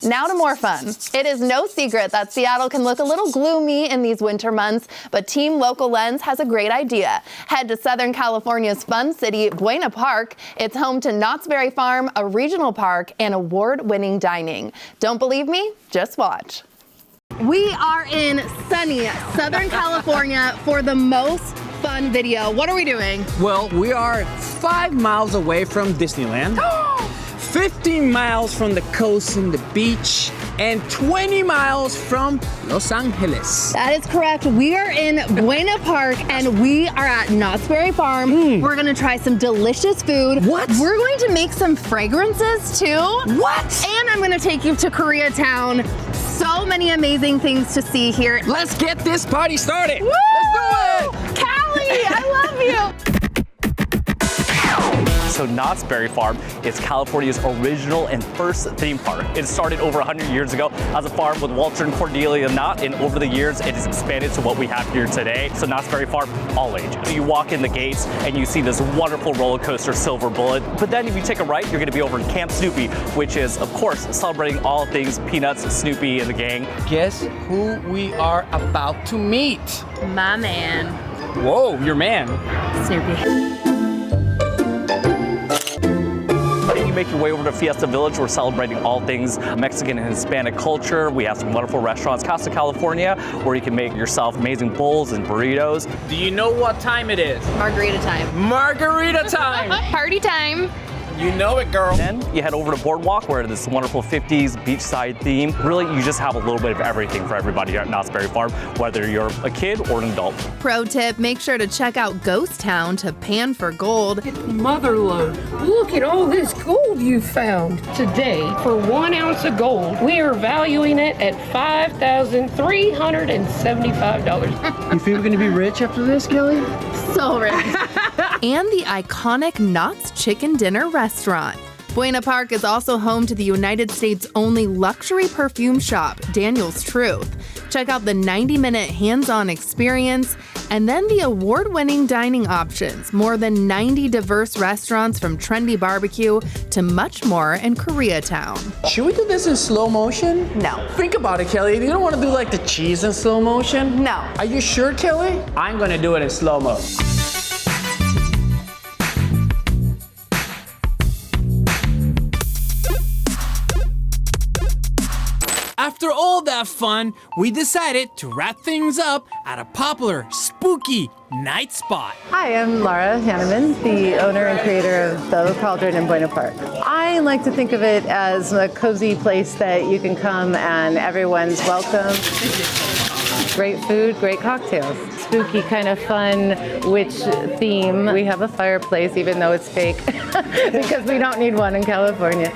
Now to more fun. It is no secret that Seattle can look a little gloomy in these winter months, but Team Local Lens has a great idea. Head to Southern California's fun city, Buena Park. It's home to Knott's Berry Farm, a regional park, and award-winning dining. Don't believe me? Just watch. We are in sunny Southern California for the most fun video. What are we doing? Well, we are 5 miles away from Disneyland. 15 miles from the coast and the beach, and 20 miles from Los Angeles. That is correct. We are in Buena Park and we are at Knott's Berry Farm. We're gonna try some delicious food. What? We're going to make some fragrances too. What? And I'm gonna take you to Koreatown. So many amazing things to see here. Let's get this party started. Woo! Let's do it. Callie, I love you. So Knott's Berry Farm is California's original and first theme park. It started over 100 years ago as a farm with Walter and Cordelia Knott, and over the years it has expanded to what we have here today. So Knott's Berry Farm, all ages. You walk in the gates and you see this wonderful roller coaster, Silver Bullet. But then if you take a right, you're gonna be over in Camp Snoopy, which is, of course, celebrating all things Peanuts, Snoopy, and the gang. Guess who we are about to meet? My man. Whoa, your man. Snoopy. You make your way over to Fiesta Village. We're celebrating all things Mexican and Hispanic culture. We have some wonderful restaurants, Casa California, where you can make yourself amazing bowls and burritos. Do you know what time it is? Margarita time. Margarita time. Party time. You know it, girl. Then you head over to Boardwalk, where this wonderful 50s beachside theme. Really, you just have a little bit of everything for everybody here at Knott's Berry Farm, whether you're a kid or an adult. Pro tip, make sure to check out Ghost Town to pan for gold. Motherlode, look at all this gold you found. Today, for 1 ounce of gold, we are valuing it at $5,375. You feel you're gonna be rich after this, Kelly? So rich. And the iconic Knott's Chicken Dinner restaurant. Buena Park is also home to the United States' only luxury perfume shop, Daniel's Truth. Check out the 90-minute hands-on experience and then the award-winning dining options. More than 90 diverse restaurants, from trendy barbecue to much more, in Koreatown. Should we do this in slow motion? No. Think about it, Kelly. You don't want to do like the cheese in slow motion? No. Are you sure, Kelly? I'm gonna do it in slow-mo. After all that fun, we decided to wrap things up at a popular, spooky night spot. Hi, I'm Lara Hanneman, the owner and creator of the Cauldron in Buena Park. I like to think of it as a cozy place that you can come and everyone's welcome. Great food, great cocktails. Spooky, kind of fun witch theme. We have a fireplace, even though it's fake, because we don't need one in California.